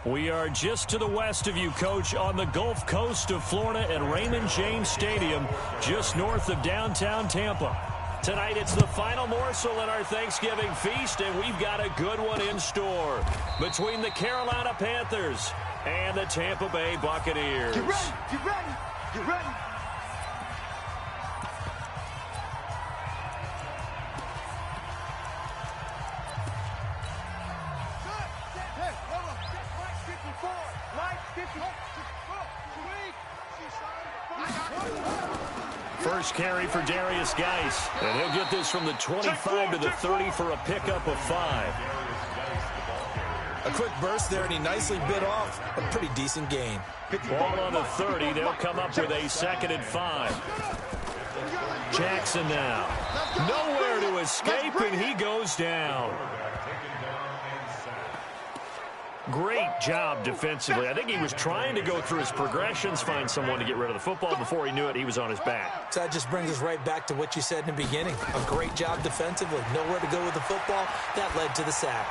We are just to the west of you, Coach, on the Gulf Coast of Florida at Raymond James Stadium, just north of downtown Tampa. Tonight, it's the final morsel in our Thanksgiving feast, and we've got a good one in store between the Carolina Panthers and the Tampa Bay Buccaneers. Get ready, get ready, get ready. First carry for Darius Geis, and he'll get this from the 25 to the 30 for a pickup of 5. A quick burst there, and he nicely bit off a pretty decent gain. Ball on the 30. They'll come up with a 2nd and 5. Jackson now. Nowhere to escape, and he goes down. Great job defensively. I think he was trying to go through his progressions, find someone to get rid of the football. Before he knew it, he was on his back. So that just brings us right back to what you said in the beginning. A great job defensively. Nowhere to go with the football. That led to the sack.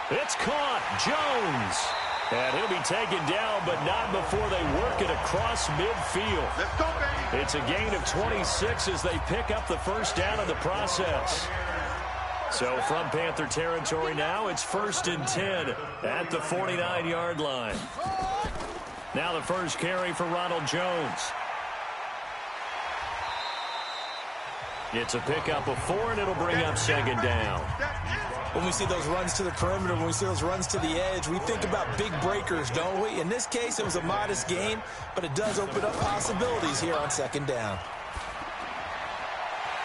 It's caught. Jones. And he'll be taken down, but not before they work it across midfield. Let's go, baby. It's a gain of 26 as they pick up the first down in the process. So from Panther territory now, it's 1st and 10 at the 49-yard line. Now the first carry for Ronald Jones. It's a pickup of 4, and it'll bring up 2nd down. When we see those runs to the perimeter, when we see those runs to the edge, we think about big breakers, don't we? In this case, it was a modest gain, but it does open up possibilities here on 2nd down.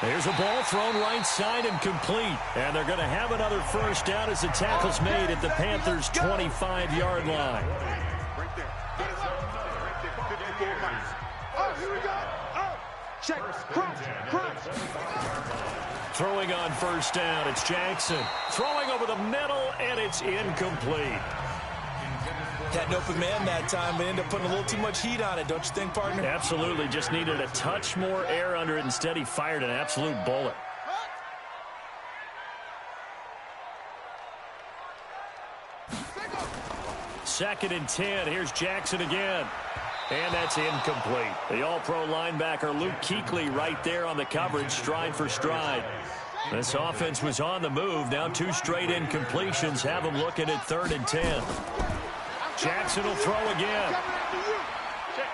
There's a ball thrown right side and complete. And they're going to have another first down as the tackle's made at the Panthers' 25-yard line. Right there. Right there. 54 miles. Oh, here we go. Oh, check. Crunch. Throwing on first down, it's Jackson. Throwing over the middle, and it's incomplete. Had an open man that time, but ended up putting a little too much heat on it, don't you think, partner? Absolutely. Just needed a touch more air under it. Instead, he fired an absolute bullet. Second and 10. Here's Jackson again. And that's incomplete. The all-pro linebacker Luke Kuechly right there on the coverage, stride for stride. This offense was on the move. Now 2 straight incompletions have them looking at 3rd and 10. Jackson will throw again. Check.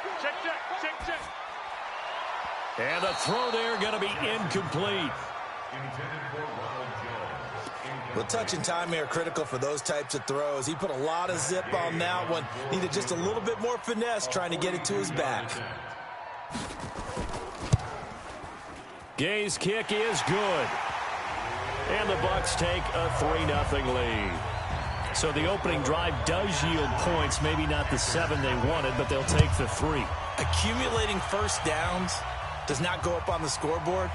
And the throw there going to be incomplete. Well, touch and timing are critical for those types of throws. He put a lot of zip on that one. Needed just a little bit more finesse trying to get it to his back. Gay's kick is good. And the Bucs take a 3-0 lead. So the opening drive does yield points, maybe not the 7 they wanted, but they'll take the 3. Accumulating first downs does not go up on the scoreboard,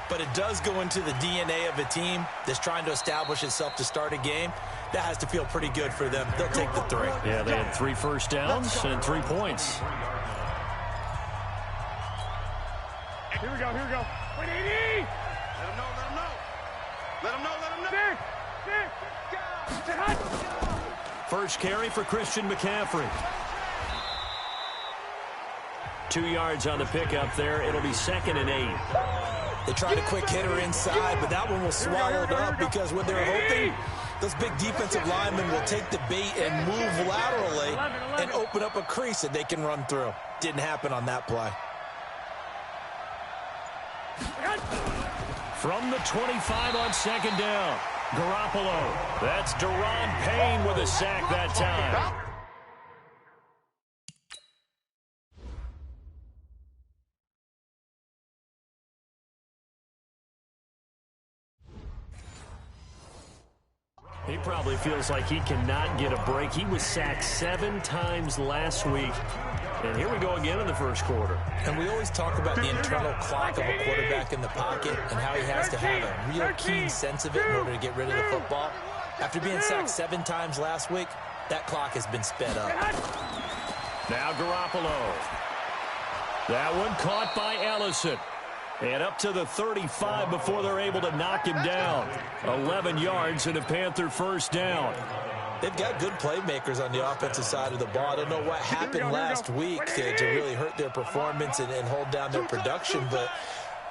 but it does go into the DNA of a team that's trying to establish itself to start a game. That has to feel pretty good for them. They'll take the 3. Yeah, they had 3 first downs and 3 points. Here we go. Wait, 80! Let him know. First carry for Christian McCaffrey. 2 yards on the pickup there. It'll be 2nd and 8. They tried a quick hitter inside, but that one was swallowed up because when they're hoping, those big defensive linemen will take the bait and move laterally and open up a crease that they can run through. Didn't happen on that play. From the 25 on 2nd down, Garoppolo. That's Deron Payne with a sack that time. He probably feels like he cannot get a break. He was sacked 7 times last week. And here we go again in the first quarter. And we always talk about the internal clock of a quarterback in the pocket and how he has to have a real keen sense of it in order to get rid of the football. After being sacked 7 times last week, that clock has been sped up. Now Garoppolo. That one caught by Ellison. And up to the 35 before they're able to knock him down. 11 yards and a Panther first down. They've got good playmakers on the offensive side of the ball. I don't know what happened last week to really hurt their performance and hold down their production, but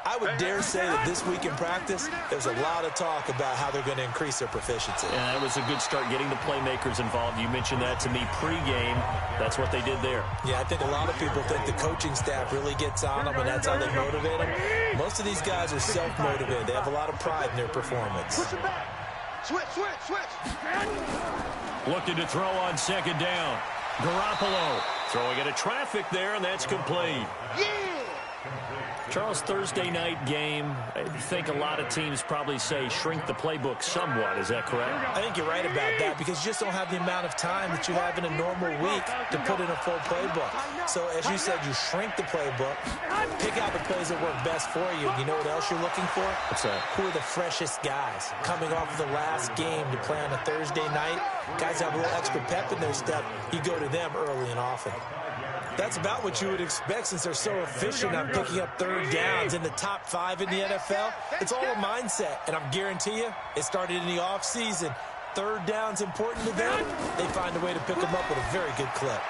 I would dare say that this week in practice, there's a lot of talk about how they're going to increase their proficiency. Yeah, it was a good start getting the playmakers involved. You mentioned that to me pregame. That's what they did there. Yeah, I think a lot of people think the coaching staff really gets on them, and that's how they motivate them. Most of these guys are self-motivated. They have a lot of pride in their performance. Push it back. Switch. Looking to throw on second down. Garoppolo throwing into traffic there, and that's complete. Yeah! Charles, Thursday night game, I think a lot of teams probably say shrink the playbook somewhat. Is that correct? I think you're right about that because you just don't have the amount of time that you have in a normal week to put in a full playbook. So, as you said, you shrink the playbook, pick out the plays that work best for you. You know what else you're looking for? What's that? Who are the freshest guys coming off of the last game to play on a Thursday night? Guys have a little extra pep in their step. You go to them early and often. That's about what you would expect since they're so efficient on picking up third downs in the top 5 in the NFL. It's all a mindset, and I guarantee you, it started in the offseason. Third down's important to them. They find a way to pick them up with a very good clip.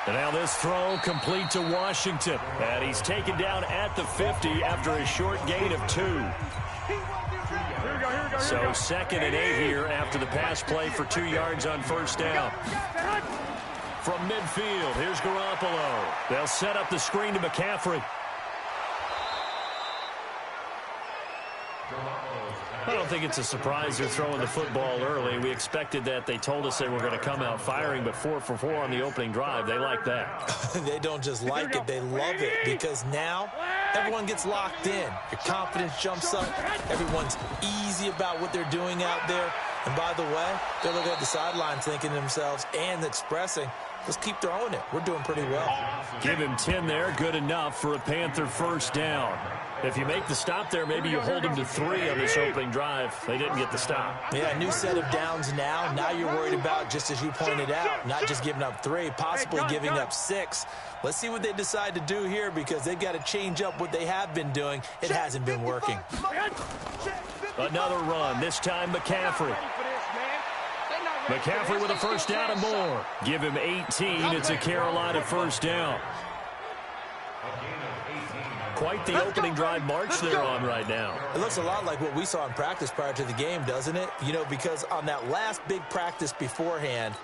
And now this throw complete to Washington. And he's taken down at the 50 after a short gain of 2. So 2nd and 8 here after the pass play for 2 yards on first down. From midfield, here's Garoppolo. They'll set up the screen to McCaffrey. I don't think it's a surprise they're throwing the football early. We expected that. They told us they were going to come out firing, but 4 for 4 on the opening drive. They like that. They don't just like it, they love it, because now everyone gets locked in. Your confidence jumps up. Everyone's easy about what they're doing out there. And by the way, they're looking at the sidelines thinking to themselves and expressing, let's keep throwing it. We're doing pretty well. Give him 10 there. Good enough for a Panther first down. If you make the stop there, maybe you hold them to 3 on this opening drive. They didn't get the stop. Yeah, new set of downs now. Now you're worried about, just as you pointed out, not just giving up 3, possibly giving up 6. Let's see what they decide to do here because they've got to change up what they have been doing. It hasn't been working. Another run, this time McCaffrey. McCaffrey with a first down and more. Give him 18. It's a Carolina first down. Quite the opening drive march they're on right now. It looks a lot like what we saw in practice prior to the game, doesn't it? You know, because on that last big practice beforehand,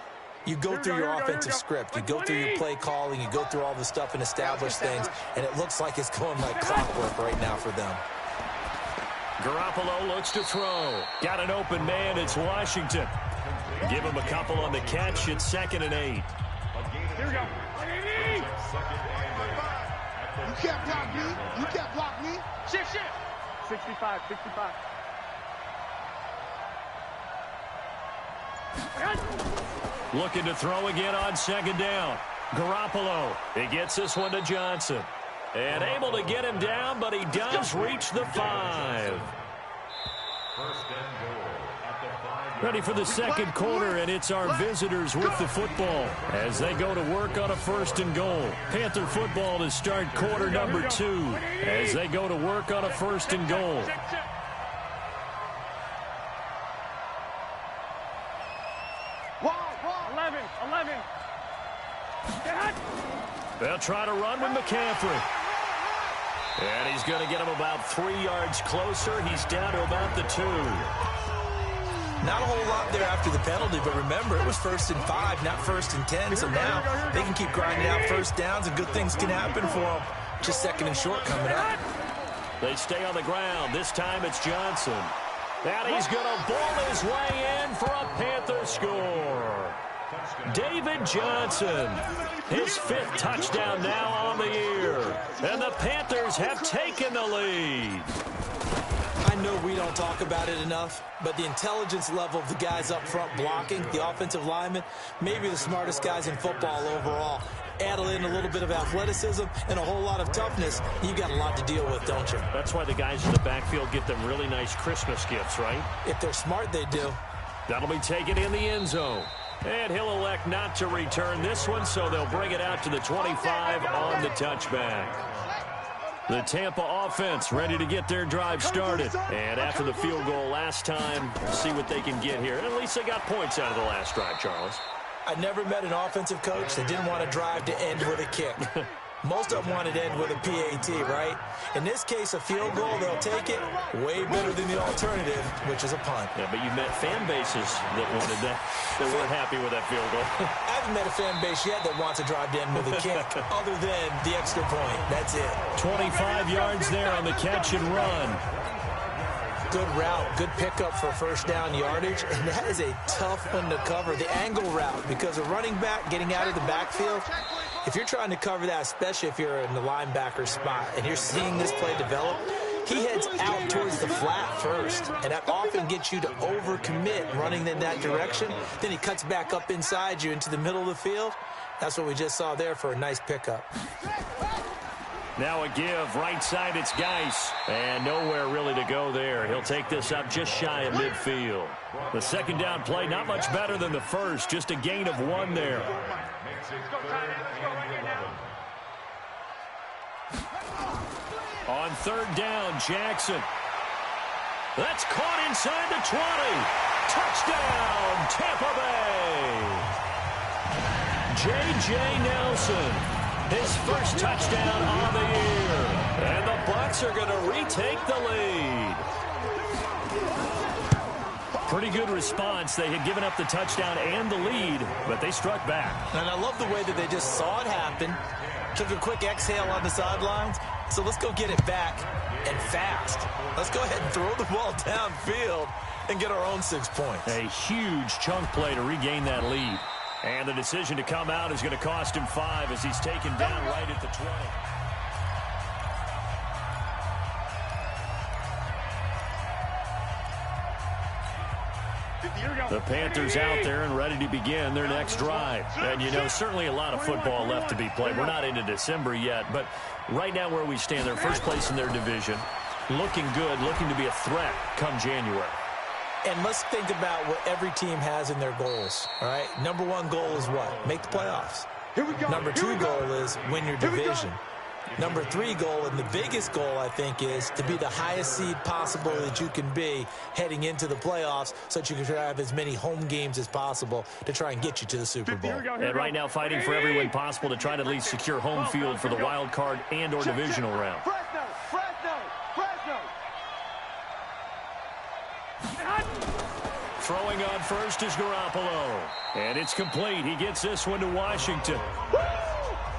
you go through your offensive script. You go through your play calling. You go through all the stuff and establish things. And it looks like it's going like clockwork right now for them. Garoppolo looks to throw. Got an open man. It's Washington. Give him a couple on the catch. It's 2nd and 8. Here we go. You can't block me. You can't block me. Shift. 65. Looking to throw again on second down. Garoppolo. He gets this one to Johnson. And able to get him down, but he does reach the 5. Ready for the second quarter, and it's our visitors with the football as they go to work on a 1st and goal. Panther football to start quarter number 2 as they go to work on a 1st and goal. They'll try to run with McCaffrey. And he's going to get him about 3 yards closer. He's down to about the 2. Not a whole lot there after the penalty, but remember, it was 1st and 5, not 1st and 10. So now they can keep grinding out first downs, and good things can happen for them. Just 2nd and short coming up. They stay on the ground. This time it's Johnson. And he's going to ball his way in for a Panther score. David Johnson, his 5th touchdown now on the year. And the Panthers have taken the lead. I know we don't talk about it enough, but the intelligence level of the guys up front blocking, the offensive linemen, maybe the smartest guys in football overall. Add in a little bit of athleticism and a whole lot of toughness, you got a lot to deal with, don't you? That's why the guys in the backfield get them really nice Christmas gifts, right? If they're smart, they do. That'll be taken in the end zone. And he'll elect not to return this one, so they'll bring it out to the 25 on the touchback. The Tampa offense ready to get their drive started. And after the field goal last time, see what they can get here. At least they got points out of the last drive, Charles. I never met an offensive coach that didn't want to drive to end with a kick. Most of them wanted to end with a PAT, right? In this case, a field goal, they'll take it way better than the alternative, which is a punt. Yeah, but you've met fan bases that wanted that weren't happy with that field goal. I haven't met a fan base yet that wants to drive to end with a kick, other than the extra point. That's it. 25 yards there on the catch and run. Good route, good pickup for first down yardage, and that is a tough one to cover, the angle route, because a running back getting out of the backfield, if you're trying to cover that, especially if you're in the linebacker spot and you're seeing this play develop, he heads out towards the flat first, and that often gets you to overcommit running in that direction. Then he cuts back up inside you into the middle of the field. That's what we just saw there for a nice pickup. Now a give, right side, it's Geis, and nowhere really to go there. He'll take this up just shy of midfield. The second down play, not much better than the first, just a gain of 1 there. On third down, Jackson. That's caught inside the 20. Touchdown, Tampa Bay. J.J. Nelson. His first touchdown on the year. And the Bucs are going to retake the lead. Pretty good response. They had given up the touchdown and the lead, but they struck back. And I love the way that they just saw it happen, took a quick exhale on the sidelines. So let's go get it back and fast. Let's go ahead and throw the ball downfield and get our own 6 points. A huge chunk play to regain that lead. And the decision to come out is going to cost him 5 as he's taken down right at the 20. The Panthers out there and ready to begin their next drive. And, you know, certainly a lot of football left to be played. We're not into December yet, but right now where we stand, they're first place in their division. Looking good, looking to be a threat come January. And let's think about what every team has in their goals, all right? Number 1 goal is what? Make the playoffs. Number 2 goal is win your division. Number 3 goal, and the biggest goal, I think, is to be the highest seed possible that you can be heading into the playoffs so that you can have as many home games as possible to try and get you to the Super Bowl. And right now fighting for every win possible to try to at least secure home field for the wild card and or divisional round. Throwing on first is Garoppolo. And it's complete. He gets this one to Washington.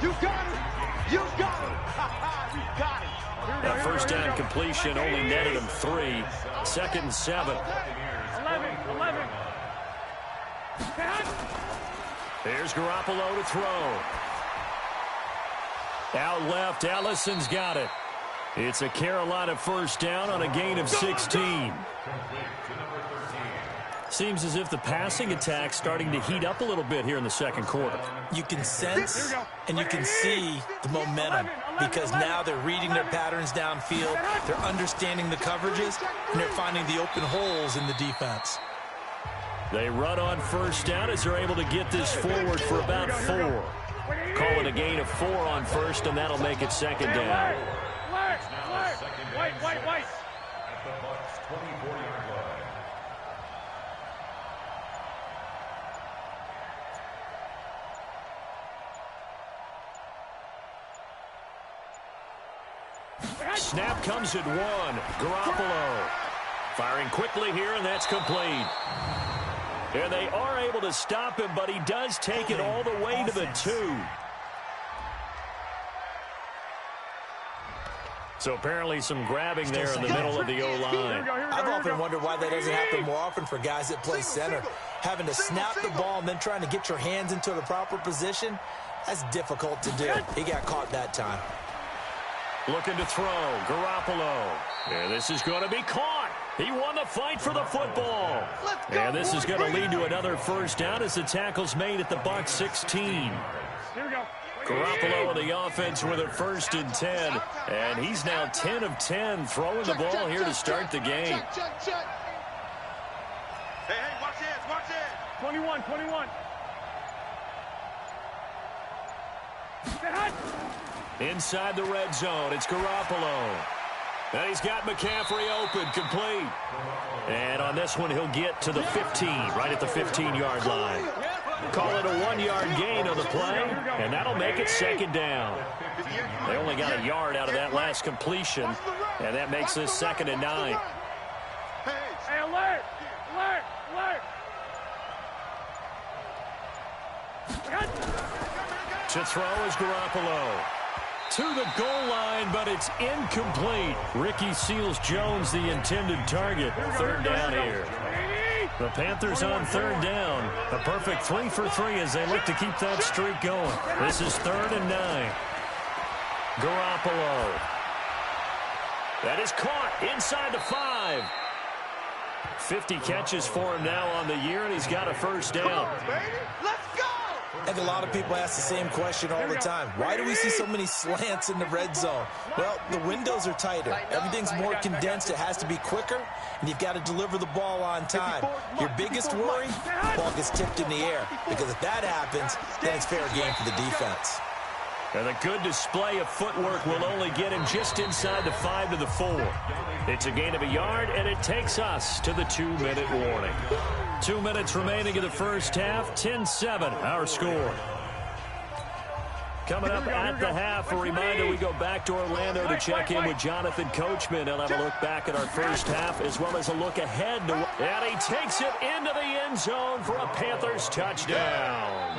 You got it! You got it! You got it! That first down completion only netted him 3. 2nd and 7. 11. Here's Garoppolo to throw. Out left, Allison's got it. It's a Carolina first down on a gain of 16. Seems as if the passing attack's starting to heat up a little bit here in the second quarter. You can sense and you can see the momentum because now they're reading their patterns downfield, they're understanding the coverages, and they're finding the open holes in the defense. They run on first down as they're able to get this forward for about 4. Call it a gain of 4 on first, and that'll make it second down. White. At the Bucs 24-yard line. Snap comes at 1. Garoppolo firing quickly here, and that's complete. And they are able to stop him, but he does take it all the way to the 2. So apparently some grabbing there in the middle of the O-line. I've often wondered why that doesn't happen more often for guys that play center. Having to snap the ball and then trying to get your hands into the proper position, that's difficult to do. He got caught that time. Looking to throw, Garoppolo. And this is going to be caught. He won the fight for the football. And this is going to lead to another first down as the tackle's made at the Bucs 16. Here we go. Garoppolo on the offense with a 1st and 10. And he's now 10 of 10 throwing the ball here to start the game. Hey, watch it. 21. Inside the red zone, it's Garoppolo. And he's got McCaffrey open, complete. And on this one, he'll get to the 15, right at the 15-yard line. Call it a 1-yard gain on the play, and that'll make it second down. They only got a yard out of that last completion, and that makes this 2nd and 9. Hey, alert! Alert! Alert! To throw is Garoppolo. To the goal line, but it's incomplete. Ricky Seals-Jones, the intended target. 3rd down here. The Panthers on 3rd down. A perfect 3 for 3 as they look to keep that streak going. This is 3rd and 9. Garoppolo. That is caught inside the 5. 50 catches for him now on the year, and he's got a 1st down. Let's go! I think a lot of people ask the same question all the time. Why do we see so many slants in the red zone? Well, the windows are tighter. Everything's more condensed. It has to be quicker, and you've got to deliver the ball on time. Your biggest worry, the ball gets tipped in the air, because if that happens, then it's fair game for the defense. And a good display of footwork will only get him just inside the 5 to the 4. It's a gain of a yard, and it takes us to the 2-minute warning. 2 minutes remaining in the first half, 10-7, our score. Coming up at the half, a reminder, we go back to Orlando to check in with Jonathan Coachman. He'll have a look back at our first half as well as a look ahead. And he takes it into the end zone for a Panthers touchdown.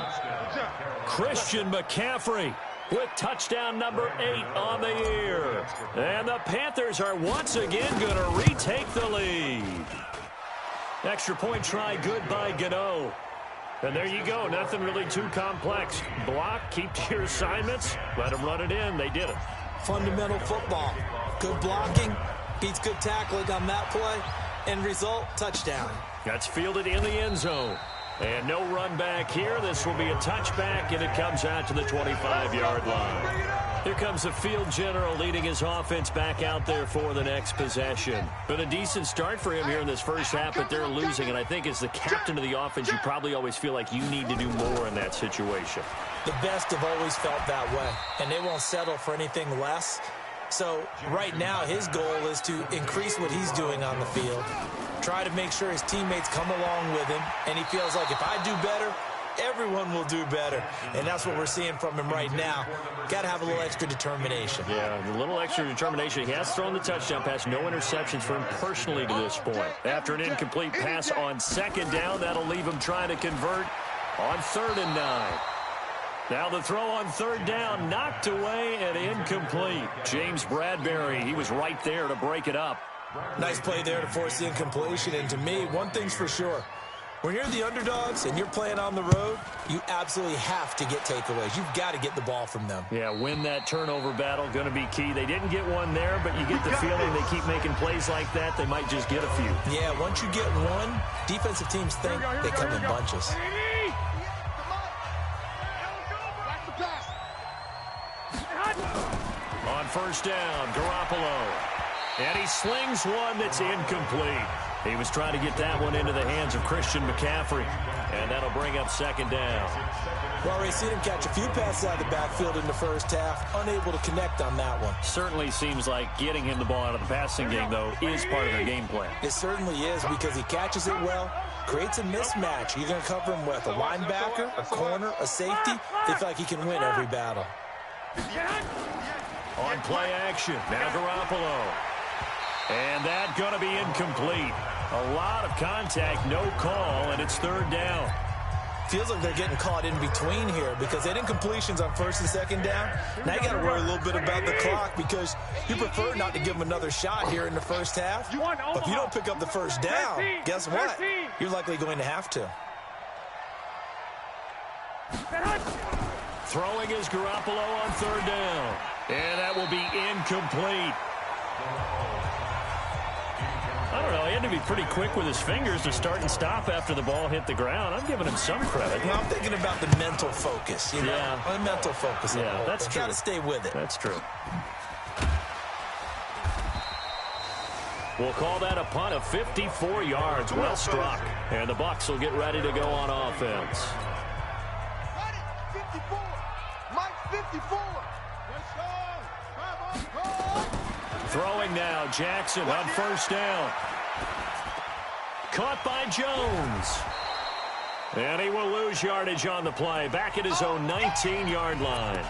Christian McCaffrey with touchdown number 8 on the year. And the Panthers are once again going to retake the lead. Extra point try good by Gano. And there you go. Nothing really too complex. Block, keep to your assignments, let them run it in. They did it. Fundamental football. Good blocking, beats good tackling on that play. End result, touchdown. That's fielded in the end zone. And no run back here. This will be a touchback, and it comes out to the 25-yard line. Here comes the field general leading his offense back out there for the next possession. Been a decent start for him here in this first half, but they're losing. And I think as the captain of the offense, you probably always feel like you need to do more in that situation. The best have always felt that way, and they won't settle for anything less. So right now his goal is to increase what he's doing on the field, try to make sure his teammates come along with him, and he feels like if I do better, everyone will do better. And that's what we're seeing from him right now. Got to have a little extra determination. Yeah, a little extra determination. He has thrown the touchdown pass. No interceptions for him personally to this point. After an incomplete pass on 2nd down, that'll leave him trying to convert on 3rd and 9. Now the throw on 3rd down, knocked away and incomplete. James Bradbury, he was right there to break it up. Nice play there to force the incompletion. And to me, one thing's for sure. When you're the underdogs and you're playing on the road, you absolutely have to get takeaways. You've got to get the ball from them. Yeah, win that turnover battle, going to be key. They didn't get one there, but you get the feeling they keep making plays like that, they might just get a few. Yeah, once you get one, defensive teams think they come in bunches. On 1st down, Garoppolo. And he slings one that's incomplete. He was trying to get that one into the hands of Christian McCaffrey. And that'll bring up 2nd down. Well, we've seen him catch a few passes out of the backfield in the first half. Unable to connect on that one. Certainly seems like getting him the ball out of the passing game, though, is part of their game plan. It certainly is, because he catches it well, creates a mismatch. You're going to cover him with a linebacker, a corner, a safety. They feel like he can win every battle. On play action, now Garoppolo. And that going to be incomplete. A lot of contact, no call, and it's 3rd down. Feels like they're getting caught in between here, because they had incompletions on 1st and 2nd down. Now you got to worry a little bit about the clock, because you prefer not to give them another shot here in the first half. But if you don't pick up the 1st down, guess what? You're likely going to have to. Throwing is Garoppolo on 3rd down. And that will be incomplete. I don't know. He had to be pretty quick with his fingers to start and stop after the ball hit the ground. I'm giving him some credit. Well, I'm thinking about the mental focus. You know? Yeah. The mental focus. Yeah, that's true. Got to stay with it. That's true. We'll call that a punt of 54 yards. Well struck. And the Bucs will get ready to go on offense. 54. Mike 54. Throwing now, Jackson on first down. Caught by Jones. And he will lose yardage on the play. Back at his own 19-yard line.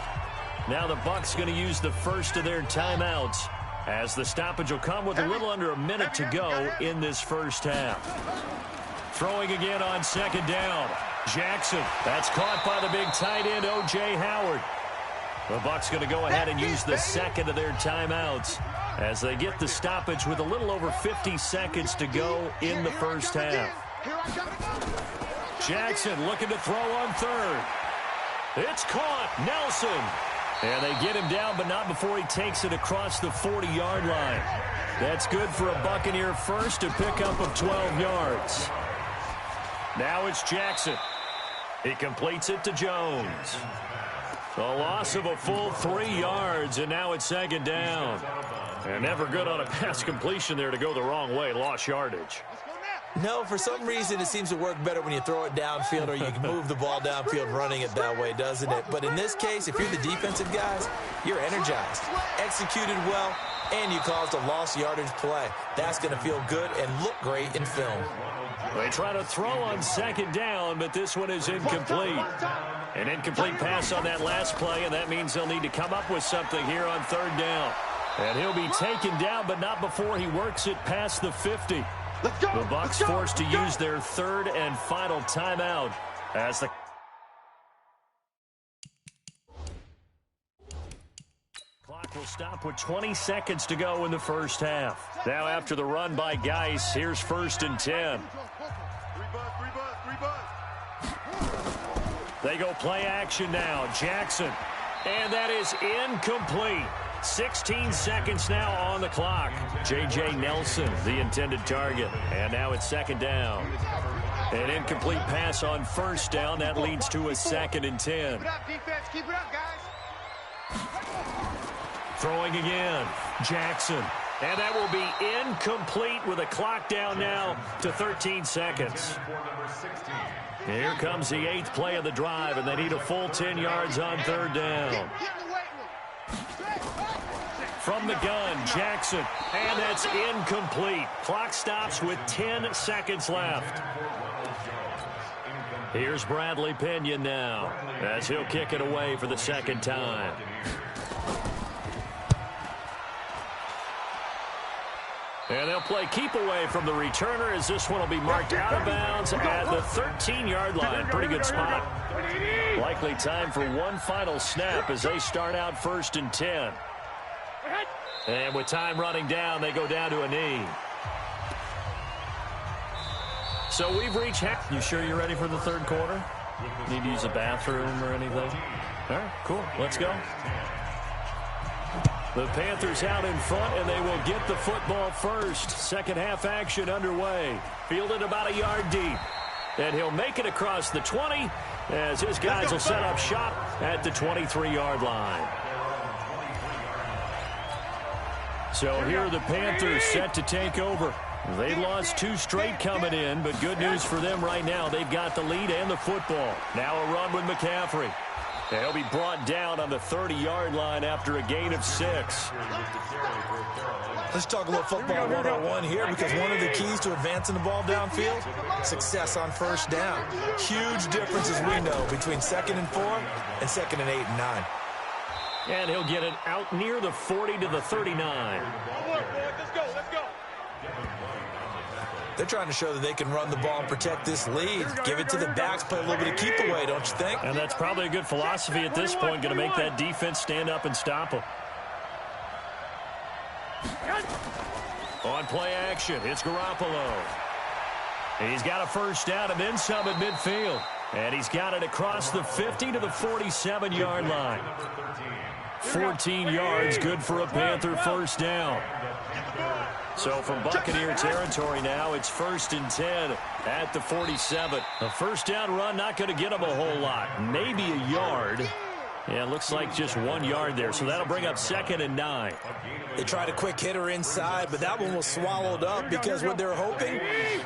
Now the Bucs going to use the first of their timeouts, as the stoppage will come with a little under a minute to go in this first half. Throwing again on second down. Jackson. That's caught by the big tight end, O.J. Howard. The Bucs going to go ahead and use the second of their timeouts as they get the stoppage with a little over 50 seconds to go in the first half. Jackson looking to throw on third. It's caught. Nelson. And they get him down, but not before he takes it across the 40-yard line. That's good for a Buccaneer first, a pickup of 12 yards. Now it's Jackson. He completes it to Jones. A loss of a full 3 yards, and now it's second down. And never good on a pass completion there to go the wrong way. Lost yardage. No, for some reason it seems to work better when you throw it downfield or you can move the ball downfield running it that way, doesn't it? But in this case, if you're the defensive guys, you're energized, executed well, and you caused a lost yardage play. That's going to feel good and look great in film. They try to throw on second down, but this one is incomplete. An incomplete pass on that last play, and that means they'll need to come up with something here on third down. And he'll be taken down, but not before he works it past the 50. The Bucs forced to use their third and final timeout as the clock will stop with 20 seconds to go in the first half. Now after the run by Geis, here's 1st and 10. They go play action now. Jackson. And that is incomplete. 16 seconds now on the clock. J.J. Nelson, the intended target. And now it's second down. An incomplete pass on first down. That leads to a 2nd and 10. Keep it up, defense. Keep it up, guys. Throwing again. Jackson. And that will be incomplete with a clock down now to 13 seconds. Here comes the 8th play of the drive, and they need a full 10 yards on third down. From the gun, Jackson, and that's incomplete. Clock stops with 10 seconds left. Here's Bradley Pinion now, as he'll kick it away for the second time. And they'll play keep away from the returner, as this one will be marked out of bounds at the 13-yard line. Pretty good spot. Likely time for one final snap as they start out 1st and 10. And with time running down, they go down to a knee. So we've reached half. You sure you're ready for the third quarter? Need to use a bathroom or anything? All right, cool. Let's go. The Panthers out in front, and they will get the football first. Second half action underway. Fielded about a yard deep. And he'll make it across the 20 as his guys will set up shop at the 23-yard line. So here are the Panthers set to take over. They lost 2 straight coming in, but good news for them right now. They've got the lead and the football. Now a run with McCaffrey. They'll be brought down on the 30-yard line after a gain of 6. Let's talk a little football 101 here, because one of the keys to advancing the ball downfield, success on first down. Huge difference, as we know, between 2nd and 4 and 2nd and 8 and 9. And he'll get it out near the 40 to the 39. Let's go, let's go. They're trying to show that they can run the ball and protect this lead. Give it to the backs, play a little bit of keep away, don't you think? And that's probably a good philosophy at this point, going to make that defense stand up and stop them. On play action, it's Garoppolo. He's got a first down and then some at midfield. And he's got it across the 50 to the 47-yard line. 14 yards, good for a Panther first down. So from Buccaneer territory now, it's 1st and 10 at the 47. A first down run not going to get them a whole lot. Maybe a yard. Yeah, it looks like just 1 yard there, so that'll bring up 2nd and 9. They tried a quick hitter inside, but that one was swallowed up because what they're hoping,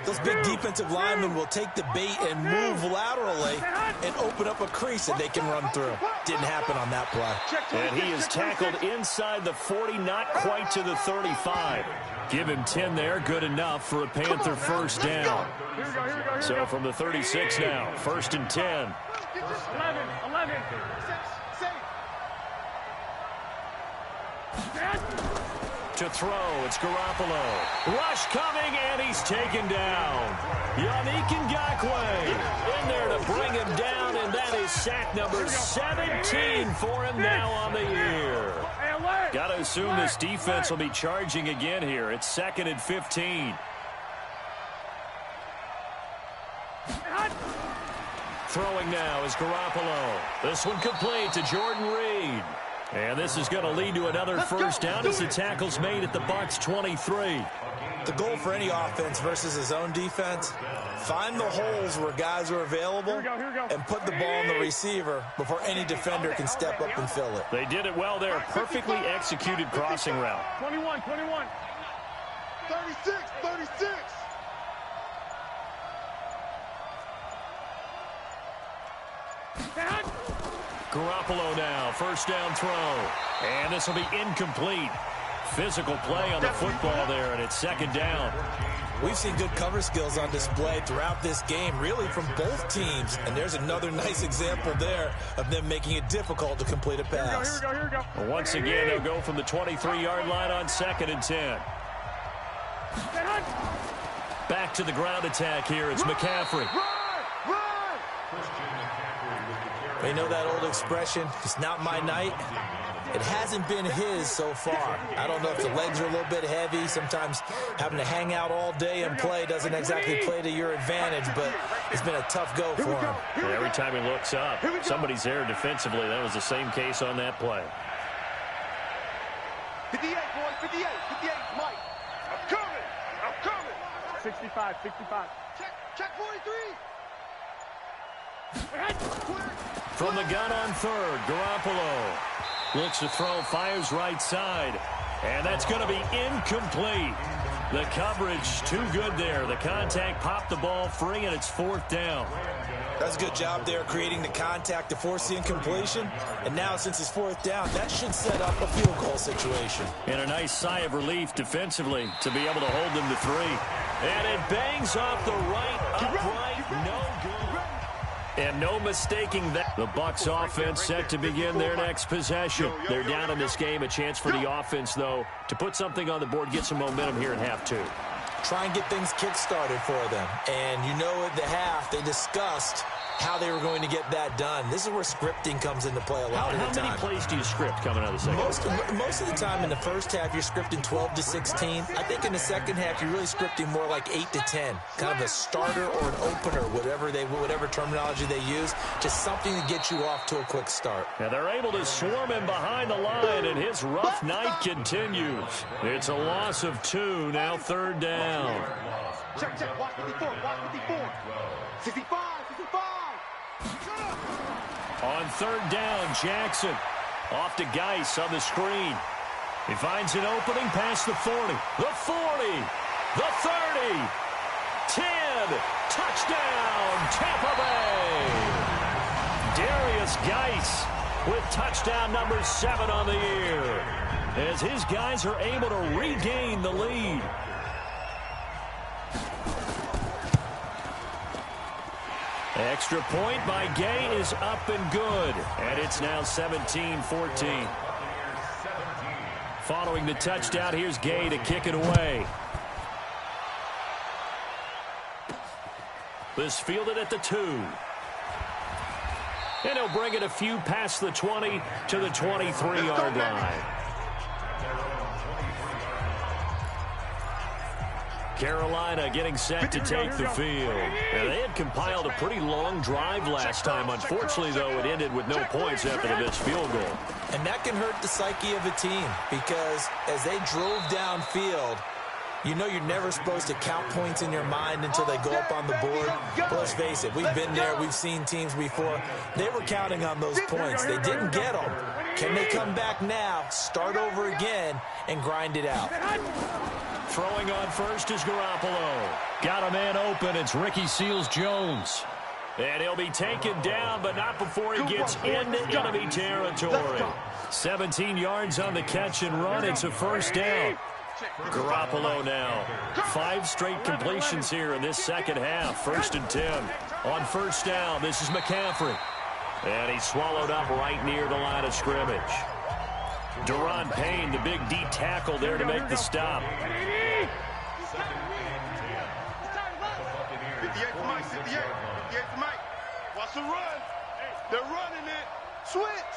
those big defensive linemen will take the bait and move laterally and open up a crease that they can run through. Didn't happen on that play. And he is tackled inside the 40, not quite to the 35. Give him 10 there, good enough for a Panther first down. So from the 36 now, 1st and 10. 11. To throw, it's Garoppolo. Rush coming, and he's taken down. Yannick Ngakoue in there to bring him down, and that is sack number 17 for him now on the year. Got to assume this defense will be charging again here. It's 2nd and 15. Throwing now is Garoppolo. This one complete to Jordan Reed. And this is going to lead to another first down as the tackle's made at the Bucs 23. The goal for any offense versus his own defense, find the holes where guys are available and put the ball on the receiver before any defender can step up and fill it. They did it well there. Perfectly executed crossing route. 21. 36. Garoppolo now, first down throw. And this will be incomplete. Physical play on the football there, and it's 2nd down. We've seen good cover skills on display throughout this game, really from both teams. And there's another nice example there of them making it difficult to complete a pass. Here we go. Well, once again, they'll go from the 23-yard line on 2nd and 10. Back to the ground attack here. It's McCaffrey. They know that old expression, it's not my night. It hasn't been his so far. I don't know if the legs are a little bit heavy. Sometimes having to hang out all day and play doesn't exactly play to your advantage, but it's been a tough go for him. Yeah, every time he looks up, somebody's there defensively. That was the same case on that play. 58, boys, 58, Mike. I'm coming. 65. Check 43. From the gun on 3rd, Garoppolo looks to throw, fires right side, and that's going to be incomplete. The coverage too good there. The contact popped the ball free, and it's 4th down. That's a good job there creating the contact to force the incompletion. And now, since it's 4th down, that should set up a field goal situation. And a nice sigh of relief defensively to be able to hold them to 3. And it bangs off the right upright. No good. And no mistaking that. The Bucs offense set to begin their next possession. They're down in this game. A chance for the offense, though, to put something on the board, get some momentum here in half 2. Try and get things kick-started for them. And you know at the half, they discussed how they were going to get that done. This is where scripting comes into play a lot of the time. How many plays do you script coming out of the second? Most of the time in the first half, you're scripting 12 to 16. I think in the second half, you're really scripting more like 8 to 10. Kind of a starter or an opener, whatever terminology they use. Just something to get you off to a quick start. Now they're able to swarm him behind the line, and his rough night continues. It's a loss of 2, now 3rd down. Check. Watch 54. 65. On 3rd down, Jackson off to Geis on the screen. He finds an opening past the 40. The 40. The 30. 10. Touchdown, Tampa Bay. Darius Geis with touchdown number 7 on the year, as his guys are able to regain the lead. Extra point by Gay is up and good. And it's now 17-14. Following the touchdown, here's Gay to kick it away. This fielded at the 2. And he'll bring it a few past the 20 to the 23-yard line. Carolina getting set to take the field. And they had compiled a pretty long drive last time. Unfortunately, though, it ended with no points after the missed field goal. And that can hurt the psyche of a team, because as they drove downfield, You know you're never supposed to count points in your mind until they go up on the board. But let's face it, we've been there. We've seen teams before. They were counting on those points. They didn't get them. Can they come back now, start over again, and grind it out? Throwing on first is Garoppolo. Got a man open. It's Ricky Seals-Jones. And he'll be taken down, but not before he gets into enemy territory. 17 yards on the catch and run. It's a first down. Garoppolo now. 5 straight completions here in this second half. 1st and 10. On first down, this is McCaffrey. And he's swallowed up right near the line of scrimmage. Daron Payne, the big D tackle there to make the stop. 58 for Mike, 58 for Mike. Watch the run. They're running it. Switch.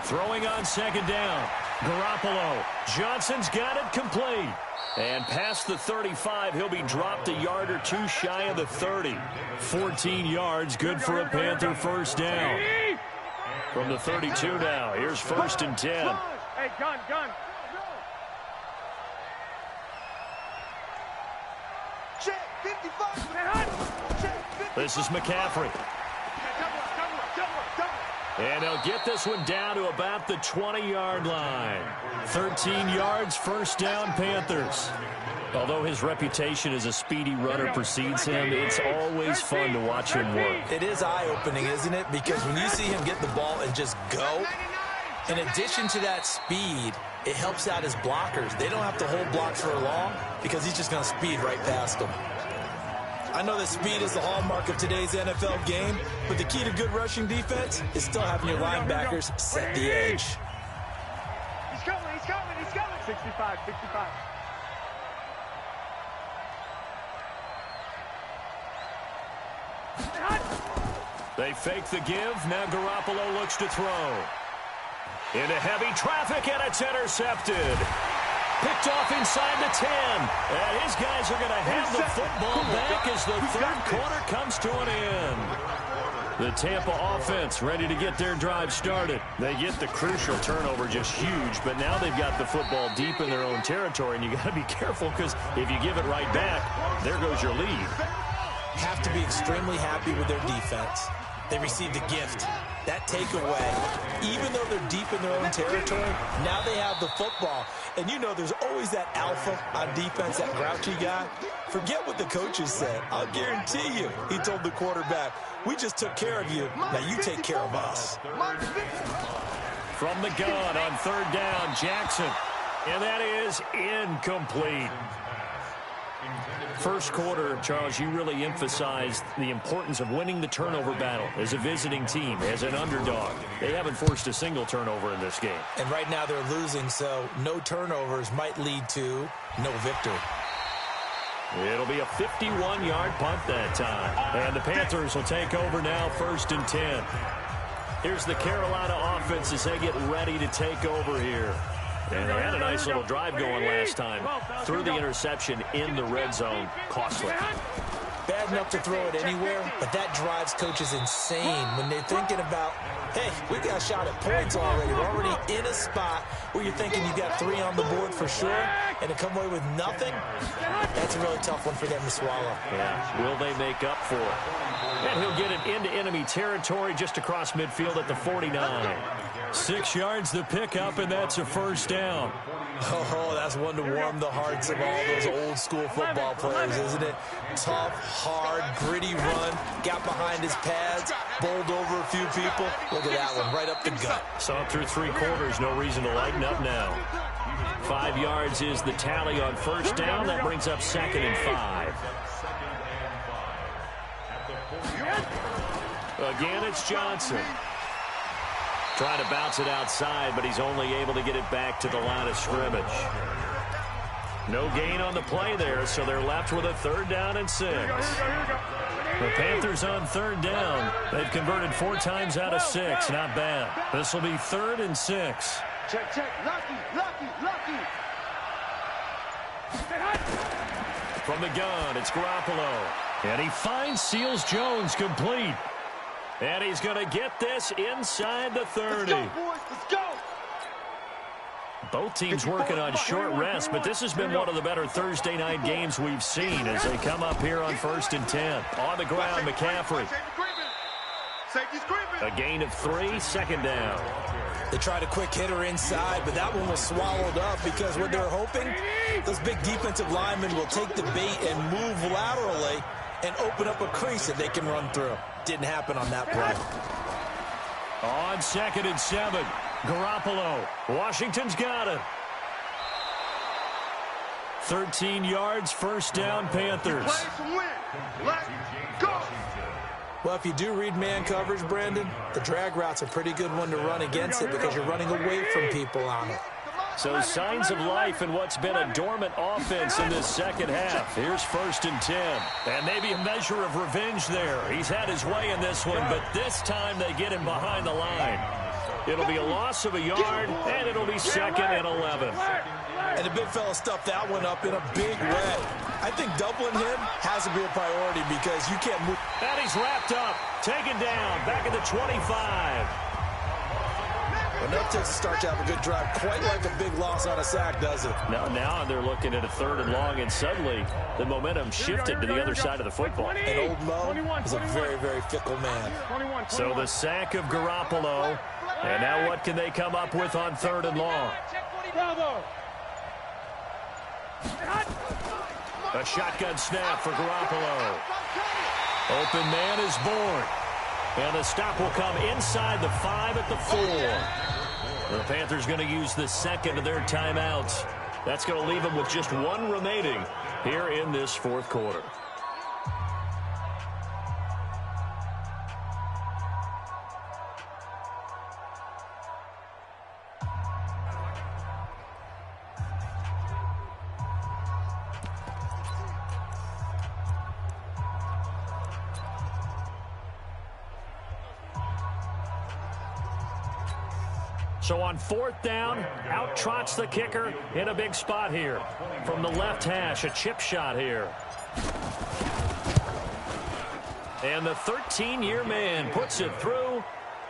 Throwing on second down. Garoppolo. Johnson's got it complete. And past the 35, he'll be dropped a yard or two shy of the 30. 14 yards, good for a Panther first down. From the 32 now, here's 1st and 10. Hey, gun. Check, 55. Check, 55. This is McCaffrey. And they'll get this one down to about the 20-yard line. 13 yards, first down, Panthers. Although his reputation as a speedy runner precedes him, it's always fun to watch him work. It is eye-opening, isn't it? Because when you see him get the ball and just go, in addition to that speed, it helps out his blockers. They don't have to hold blocks for long because he's just going to speed right past them. I know that speed is the hallmark of today's NFL game, but the key to good rushing defense is still having your linebackers set the edge. He's coming. 65. They fake the give. Now Garoppolo looks to throw. Into heavy traffic, and it's intercepted. Picked off inside the 10. And his guys are going to have the football back as the third quarter comes to an end. The Tampa offense ready to get their drive started. They get the crucial turnover, just huge, but now they've got the football deep in their own territory, and you got to be careful because if you give it right back, there goes your lead. Have to be extremely happy with their defense. They received a gift. That takeaway, even though they're deep in their own territory, now they have the football. And you know there's always that alpha on defense, that grouchy guy. Forget what the coaches said. I'll guarantee you, he told the quarterback, we just took care of you. Now you take care of us. From the gun on third down, Jackson. And that is incomplete. First quarter, Charles, you really emphasized the importance of winning the turnover battle as a visiting team, as an underdog. They haven't forced a single turnover in this game. And right now they're losing, so no turnovers might lead to no victory. It'll be a 51-yard punt that time. And the Panthers will take over now, 1st and 10. Here's the Carolina offense as they get ready to take over here. And they had a nice little drive going last time. Threw the interception in the red zone. Costly. Bad enough to throw it anywhere, but that drives coaches insane when they're thinking about, hey, we got a shot at points already. We're already in a spot where you're thinking you got 3 on the board for sure, and to come away with nothing, that's a really tough one for them to swallow. Yeah, will they make up for it? And he'll get it into enemy territory just across midfield at the 49. 6 yards the pickup, and that's a first down. Oh, that's one to warm the hearts of all those old school football players, isn't it? Tough, hard, gritty run, got behind his pads, bowled over a few people. Look at that one, right up the gut. Saw through 3 quarters, no reason to lighten up now. 5 yards is the tally on first down. That brings up 2nd and 5. Again, it's Johnson. Trying to bounce it outside, but he's only able to get it back to the line of scrimmage. No gain on the play there, so they're left with a 3rd down and 6. The Panthers on 3rd down. They've converted 4 times out of 6. Not bad. This will be 3rd and 6. Check. Lucky. From the gun, it's Garoppolo. And he finds Seals-Jones complete. And he's going to get this inside the 30. Let's go, boys. Let's go. Both teams working on short rest, but this has been one of the better Thursday night games we've seen as they come up here on 1st and 10. On the ground, McCaffrey. A gain of 3, 2nd down. They tried a quick hitter inside, but that one was swallowed up because what they're hoping, those big defensive linemen will take the bait and move laterally and open up a crease that they can run through. Didn't happen on that play. On 2nd and 7, Garoppolo. Washington's got it. 13 yards, 1st down, Panthers. Let's go. Well, if you do read man coverage, Brandon, the drag route's a pretty good one to run against it because you're running away from people on it. So signs of life in what's been a dormant offense in this second half. Here's 1st and 10. And maybe a measure of revenge there. He's had his way in this one, but this time they get him behind the line. It'll be a loss of a yard, and it'll be 2nd and 11. And the big fella stuffed that one up in a big way. I think doubling him has to be a priority because you can't move. And he's wrapped up, taken down, back at the 25. But that takes a start to have a good drive, quite like a big loss on a sack, does it? Now they're looking at a 3rd and long, and suddenly the momentum shifted to the other side of the football. And old Mo is a very, very fickle man. So the sack of Garoppolo, and now what can they come up with on 3rd and long? A shotgun snap for Garoppolo. Open man is born. And the stop will come inside the 5 at the 4. The Panthers going to use the 2nd of their timeouts. That's going to leave them with just 1 remaining here in this 4th quarter. So on 4th down, out trots the kicker in a big spot here. From the left hash, a chip shot here. And the 13-year man puts it through.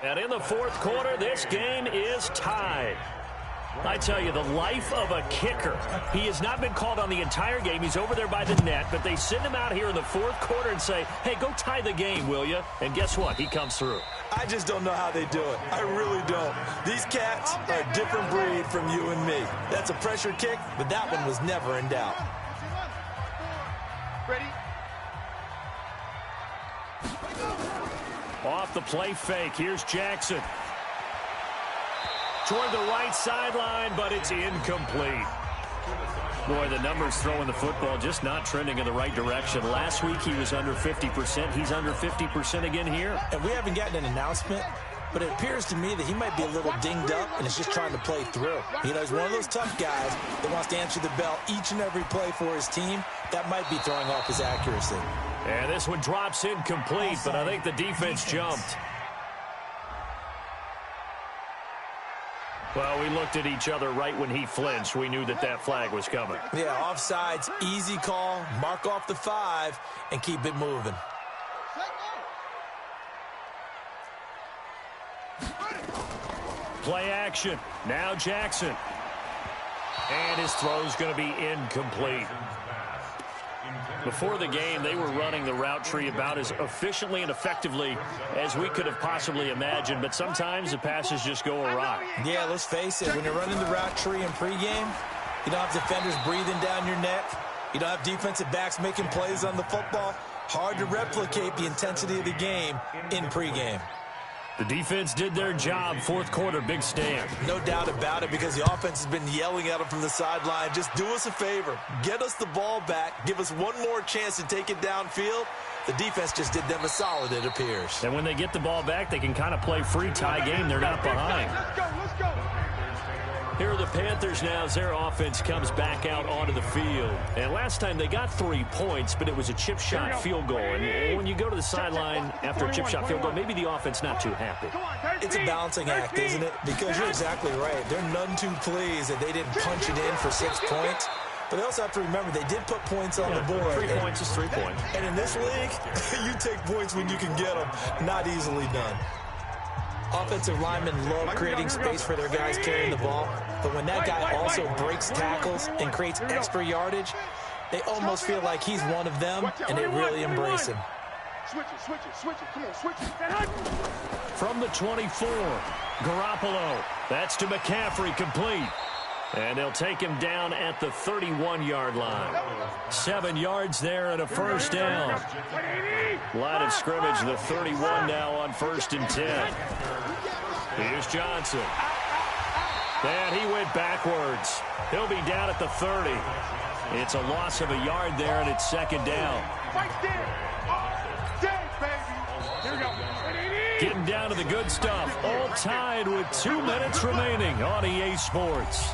And in the 4th quarter, this game is tied. I tell you, the life of a kicker. He has not been called on the entire game. He's over there by the net, but they send him out here in the 4th quarter and say, hey, go tie the game, will you? And guess what? He comes through. I just don't know how they do it. I really don't. These cats are a different breed from you and me. That's a pressure kick, but that one was never in doubt. Ready? Off the play fake. Here's Jackson. Toward the right sideline, but it's incomplete. Boy, the numbers throwing the football just not trending in the right direction. Last week he was under 50%. He's under 50% again here. And we haven't gotten an announcement, but it appears to me that he might be a little dinged up and is just trying to play through. You know, he's one of those tough guys that wants to answer the bell each and every play for his team. That might be throwing off his accuracy. And this one drops incomplete, but I think the defense jumped. Well, we looked at each other right when he flinched. We knew that that flag was coming. Yeah, offsides, easy call, mark off the 5, and keep it moving. Play action. Now Jackson. And his throw's going to be incomplete. Before the game, they were running the route tree about as efficiently and effectively as we could have possibly imagined, but sometimes the passes just go awry. Yeah, let's face it, when you're running the route tree in pregame, you don't have defenders breathing down your neck. You don't have defensive backs making plays on the football. Hard to replicate the intensity of the game in pregame. The defense did their job. 4th quarter, big stand. No doubt about it, because the offense has been yelling at them from the sideline. Just do us a favor. Get us the ball back. Give us one more chance to take it downfield. The defense just did them a solid, it appears. And when they get the ball back, they can kind of play free tie game. They're not behind. Let's go, let's go. Here are the Panthers now as their offense comes back out onto the field. And last time they got 3 points, but it was a chip shot field goal. And when you go to the sideline after a chip shot field goal, maybe the offense not too happy. It's a balancing act, isn't it? Because you're exactly right. They're none too pleased that they didn't punch it in for 6 points. But they also have to remember they did put points on the board. 3 points is 3 points. And in this league, you take points when you can get them. Not easily done. Offensive linemen love creating space for their guys carrying the ball, but when that guy also breaks tackles and creates extra yardage, they almost feel like he's one of them, and they really embrace him. Switch it. Come on, switch it. From the 24, Garoppolo. That's to McCaffrey, complete. And they'll take him down at the 31-yard line. 7 yards there and a first down. Line of scrimmage, the 31 now on 1st and 10. Here's Johnson. And he went backwards. He'll be down at the 30. It's a loss of a yard there, and it's 2nd down. Getting down to the good stuff. All tied with 2 minutes remaining on EA Sports.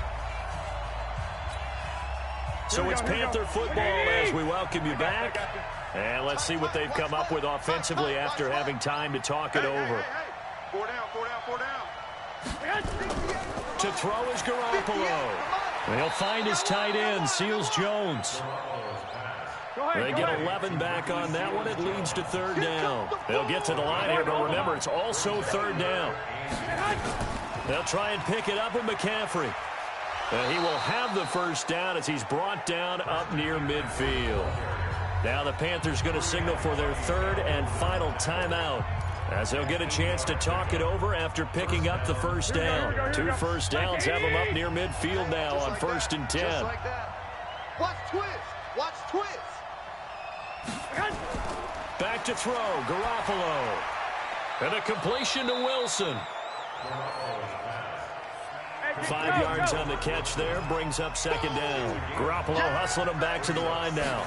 So it's Panther football as we welcome you back. And let's see what they've come up with offensively after having time to talk it over. 4 down. To throw is Garoppolo. They'll find his tight end, Seals Jones. They get 11 back on that one. It leads to 3rd down. They'll get to the line here, but remember, it's also 3rd down. They'll try and pick it up with McCaffrey. He will have the first down as he's brought down up near midfield. Now the Panthers going to signal for their 3rd and final timeout, as they'll get a chance to talk it over after picking up the first down. 2 first downs have them up near midfield now on 1st and 10. Just like that. Watch twist. Back to throw, Garoppolo. And a completion to Wilson. 5 yards on the catch there, brings up 2nd down. Garoppolo hustling him back to the line now.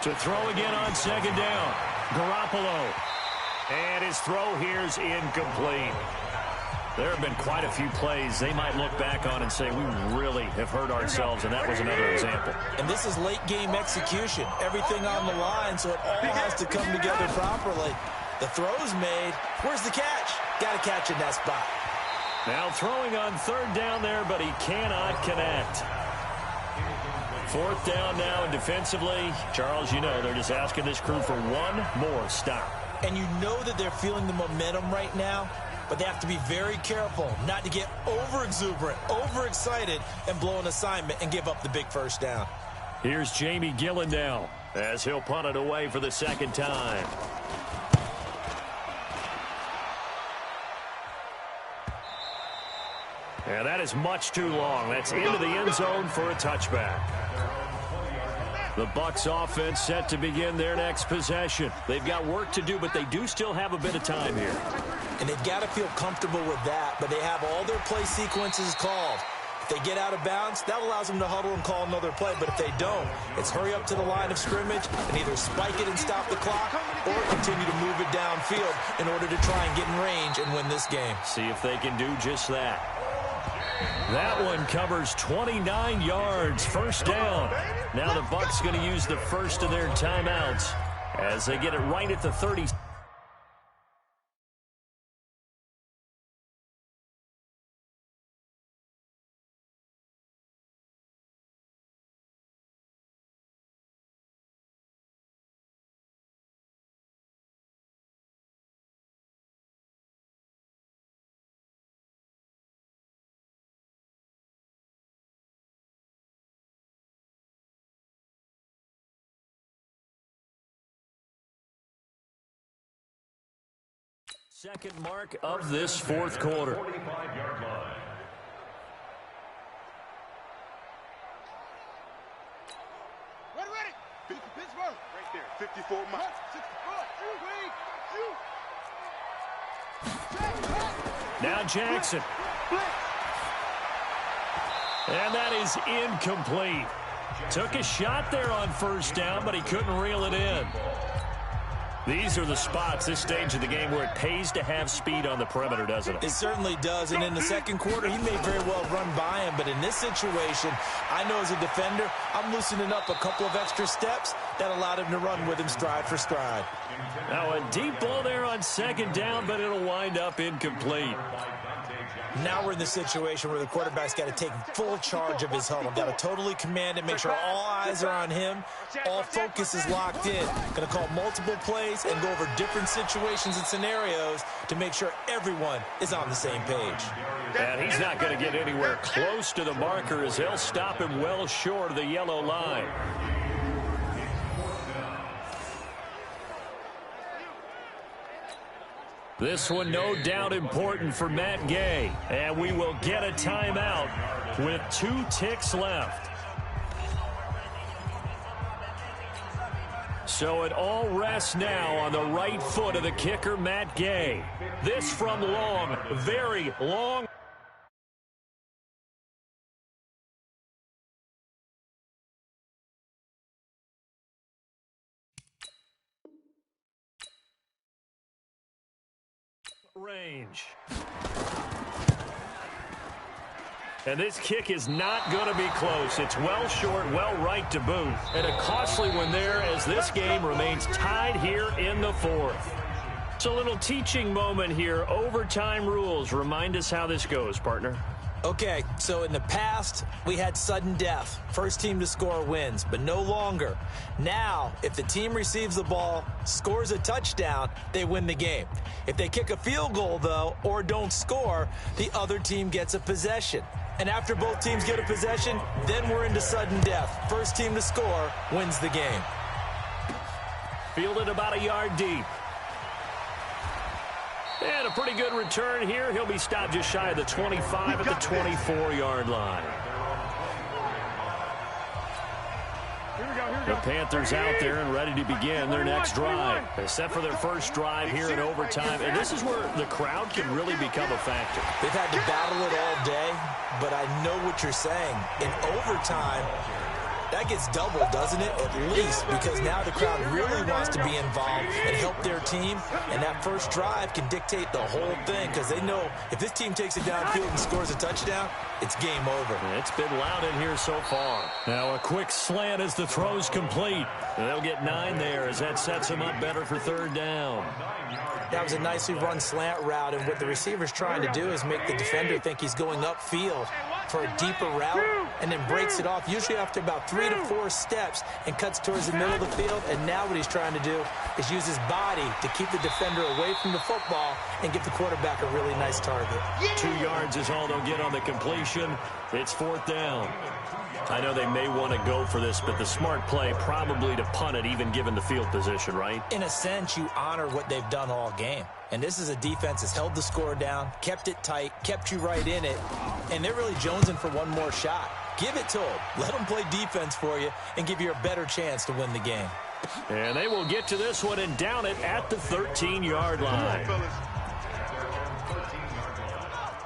To throw again on 2nd down. Garoppolo. And his throw here's incomplete. There have been quite a few plays they might look back on and say, we really have hurt ourselves, and that was another example. And this is late-game execution. Everything on the line, so it all has to come together properly. The throw's made. Where's the catch? Got to catch in that spot. Now throwing on 3rd down there, but he cannot connect. 4th down now, and defensively, Charles, you know, they're just asking this crew for one more stop. And you know that they're feeling the momentum right now, but they have to be very careful not to get over-exuberant, overexcited, and blow an assignment and give up the big first down. Here's Jamie Gillen now, as he'll punt it away for the 2nd time. And that is much too long. That's into the end zone for a touchback. The Bucs offense set to begin their next possession. They've got work to do, but they do still have a bit of time here. And they've got to feel comfortable with that, but they have all their play sequences called. If they get out of bounds, that allows them to huddle and call another play, but if they don't, it's hurry up to the line of scrimmage and either spike it and stop the clock or continue to move it downfield in order to try and get in range and win this game. See if they can do just that. That one covers 29 yards, 1st down. Now the Bucs going to use the first of their timeouts as they get it right at the 30. Second mark of this 4th quarter. 45-yard line. Ready. Pittsburgh. Right there. 54 miles. 64. Now Jackson. And that is incomplete. Took a shot there on 1st down, but he couldn't reel it in. These are the spots, this stage of the game, where it pays to have speed on the perimeter, doesn't it? It certainly does, and in the 2nd quarter, he may very well run by him, but in this situation, I know as a defender, I'm loosening up a couple of extra steps that allowed him to run with him stride for stride. Now a deep ball there on 2nd down, but it'll wind up incomplete. Now we're in the situation where the quarterback's got to take full charge of his huddle. Got to totally command it, make sure all eyes are on him. All focus is locked in. Going to call multiple plays and go over different situations and scenarios to make sure everyone is on the same page. And he's not going to get anywhere close to the marker as they'll stop him well short of the yellow line. This one no doubt important for Matt Gay. And we will get a timeout with 2 ticks left. So it all rests now on the right foot of the kicker, Matt Gay. This from long, very long. Range. And this kick is not going to be close. It's well short, well right to boot. And a costly one there as this game remains tied here in the 4th. It's a little teaching moment here. Overtime rules. Remind us how this goes, partner. Okay, so in the past, we had sudden death. First team to score wins, but no longer. Now, if the team receives the ball, scores a touchdown, they win the game. If they kick a field goal, though, or don't score, the other team gets a possession. And after both teams get a possession, then we're into sudden death. First team to score wins the game. Fielded about a yard deep. And a pretty good return here. He'll be stopped just shy of the 25 at the 24-yard line. The Panthers out there and ready to begin their next drive. They set for their first drive here in overtime. And this is where the crowd can really become a factor. They've had to battle it all day, but I know what you're saying. In overtime, that gets doubled, doesn't it? At least, because now the crowd really wants to be involved and help their team, and that first drive can dictate the whole thing because they know if this team takes it downfield and scores a touchdown, it's game over. It's been loud in here so far. Now a quick slant as the throw's complete. They'll get 9 there as that sets them up better for 3rd down. That was a nicely run slant route, and what the receiver's trying to do is make the defender think he's going upfield for a deeper route and then breaks it off, usually after about 3 to 4 steps, and cuts towards the middle of the field. And now what he's trying to do is use his body to keep the defender away from the football and give the quarterback a really nice target. 2 yards is all they'll get on the completion. It's 4th down. I know they may want to go for this, but the smart play probably to punt it, even given the field position, right? In a sense, you honor what they've done all game. And this is a defense that's held the score down, kept it tight, kept you right in it, and they're really jonesing for one more shot. Give it to them. Let them play defense for you and give you a better chance to win the game. And they will get to this one and down it at the 13-yard line.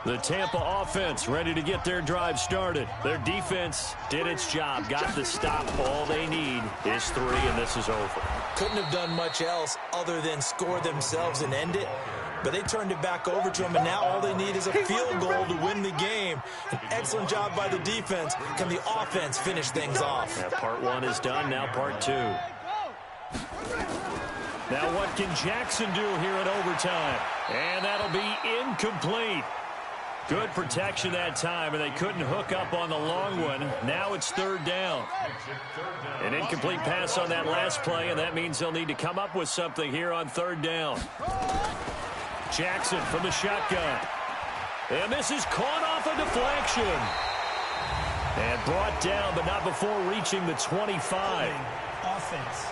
The Tampa offense ready to get their drive started. Their defense did its job, got the stop. All they need is 3, and this is over. Couldn't have done much else other than score themselves and end it, but they turned it back over to them, and now all they need is a field goal to win the game. An excellent job by the defense. Can the offense finish things off? Now part 1 is done, now part 2. Now what can Jackson do here in overtime? And that'll be incomplete. Good protection that time, and they couldn't hook up on the long one. Now it's 3rd down. An incomplete pass on that last play, and that means they'll need to come up with something here on 3rd down. Jackson from the shotgun. And this is caught off a deflection. And brought down, but not before reaching the 25. Offense.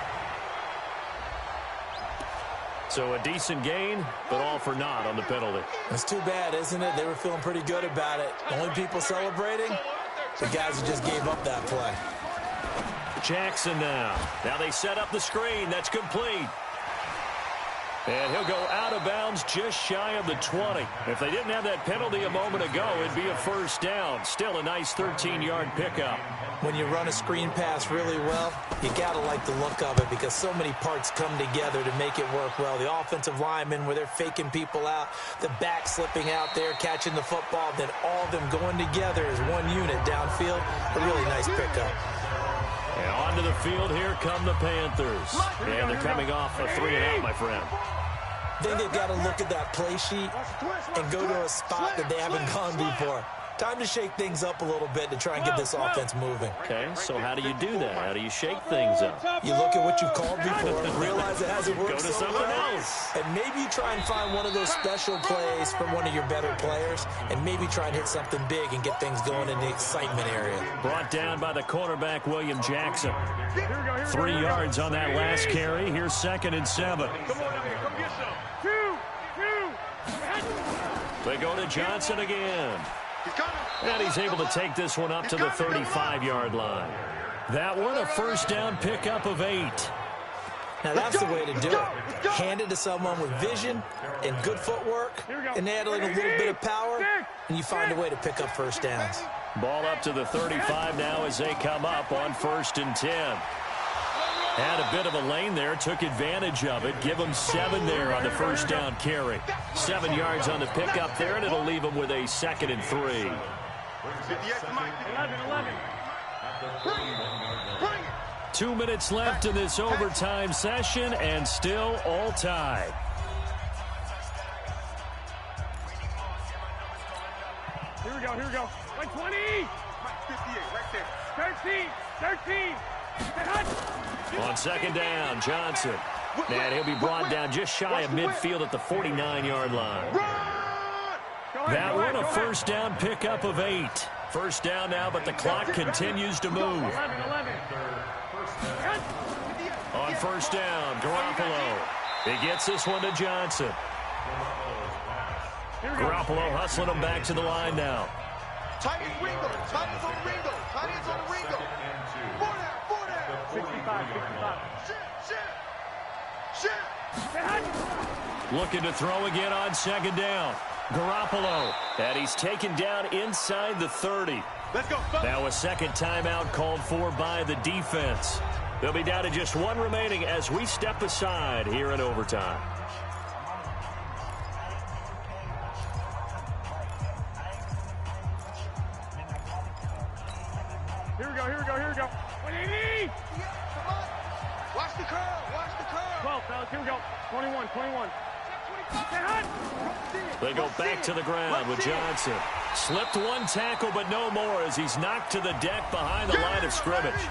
So a decent gain, but all for naught on the penalty. It's too bad, isn't it? They were feeling pretty good about it. The only people celebrating, the guys who just gave up that play. Jackson now. Now they set up the screen. That's complete. And he'll go out of bounds just shy of the 20. If they didn't have that penalty a moment ago, it'd be a 1st down. Still a nice 13-yard pickup. When you run a screen pass really well, you got to like the look of it because so many parts come together to make it work well. The offensive linemen, where they're faking people out, the back slipping out there, catching the football, then all of them going together as one unit downfield. A really nice pickup. And onto the field, here come the Panthers. And they're coming off a 3-and-out, my friend. I think they've got to look at that play sheet and go to a spot that they haven't gone before. Time to shake things up a little bit to try and get this offense moving. Okay, so how do you do that? How do you shake things up? You look at what you've called before, realize it hasn't worked Go to so something well, else. and maybe try and find one of those special plays from one of your better players, and maybe try and hit something big and get things going in the excitement area. Brought down by the cornerback, William Jackson. 3 yards on that last carry. Here's 2nd and 7. Come on, come get some. They go to Johnson again. He's coming. And he's able to take this one up to the 35-yard line. That one, a first down pickup of 8. Now that's the way to do it. Hand it to someone with vision and good footwork, and add a little bit of power, and you find a way to pick up first downs. Ball up to the 35 now as they come up on 1st and 10. Had a bit of a lane there, took advantage of it. Give them 7 there on the first down carry. 7 yards on the pickup there, and it'll leave them with a 2nd and 3. 11. 2 minutes left in this overtime session, and still all tied. Here we go. 120. 58, right there. 13. On 2nd down, Johnson. And he'll be brought down just shy of midfield at the 49-yard line. That one, a first down pickup of 8. First down now, but the clock continues to move. 11. On first down, Garoppolo. He gets this one to Johnson. Garoppolo hustling him back to the line now. Tight ends Ringo. Tight ends on the Ringo. Tight ends on the Ringo. 65. Shit. Looking to throw again on 2nd down. Garoppolo. And he's taken down inside the 30. Let's go. Now a 2nd timeout called for by the defense. They'll be down to just 1 remaining as we step aside here in overtime. Here we go. 180. Watch the curl. 12, fellas. Here we go. 21. They go back to the ground with Johnson. Slipped 1 tackle, but no more as he's knocked to the deck behind the line of scrimmage.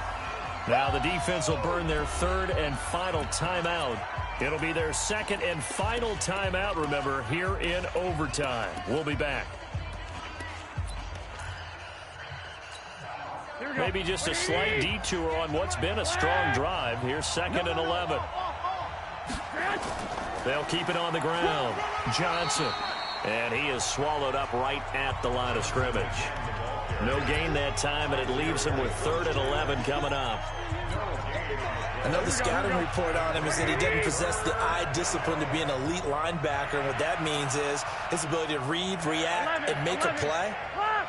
Now the defense will burn their 3rd and final timeout. It'll be their 2nd and final timeout, remember, here in overtime. We'll be back. Maybe just a slight detour on what's been a strong drive. Here's 2nd and 11. They'll keep it on the ground. Johnson. And he is swallowed up right at the line of scrimmage. No gain that time, and it leaves him with 3rd and 11 coming up. Another scouting report on him is that he doesn't possess the eye discipline to be an elite linebacker. And what that means is his ability to read, react, and make a play.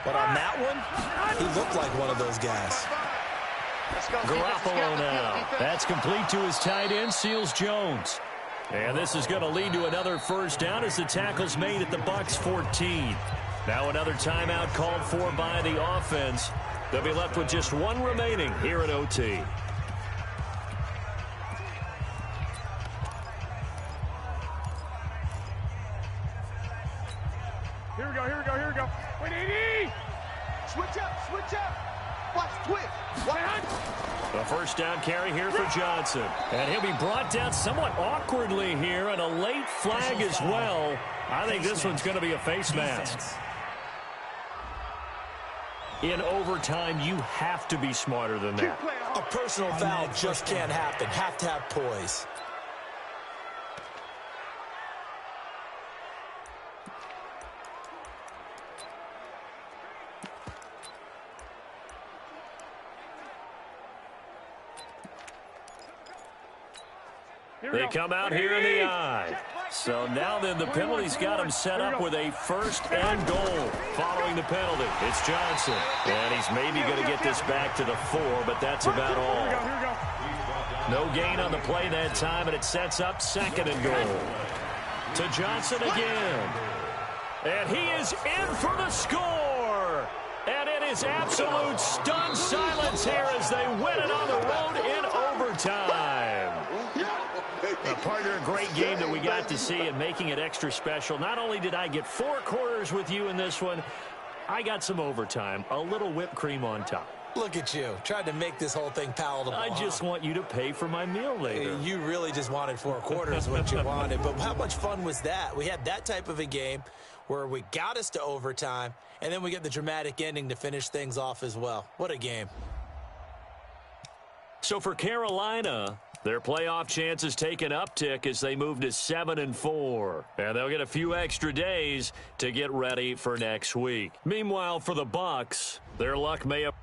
But on that one, he looked like one of those guys. Garoppolo now. That's complete to his tight end, Seals Jones. And this is going to lead to another first down as the tackle's made at the Bucs 14. Now another timeout called for by the offense. They'll be left with just 1 remaining here in OT. Here we go. 180. Switch up. Watch twist. A first down carry here for Johnson. And he'll be brought down somewhat awkwardly here, and a late flag as well. I think this one's going to be a face mask. In overtime, you have to be smarter than that. A personal foul just can't happen. Have to have poise. They come out here in the eye. So now then the penalty's got him set up with a 1st and goal. Following the penalty, it's Johnson. And he's maybe going to get this back to the 4, but that's about all. No gain on the play that time, and it sets up 2nd and goal. To Johnson again. And he is in for the score. And it is absolute stunned silence here as they win it on the road in overtime. Partner, a great game that we got to see and making it extra special. Not only did I get 4 quarters with you in this one, I got some overtime, a little whipped cream on top. Look at you, tried to make this whole thing palatable. I just want you to pay for my meal later. You really just wanted 4 quarters, what you wanted. But how much fun was that? We had that type of a game where we got us to overtime, and then we get the dramatic ending to finish things off as well. What a game. So for Carolina, their playoff chances take an uptick as they move to 7-4. And they'll get a few extra days to get ready for next week. Meanwhile, for the Bucs, their luck may have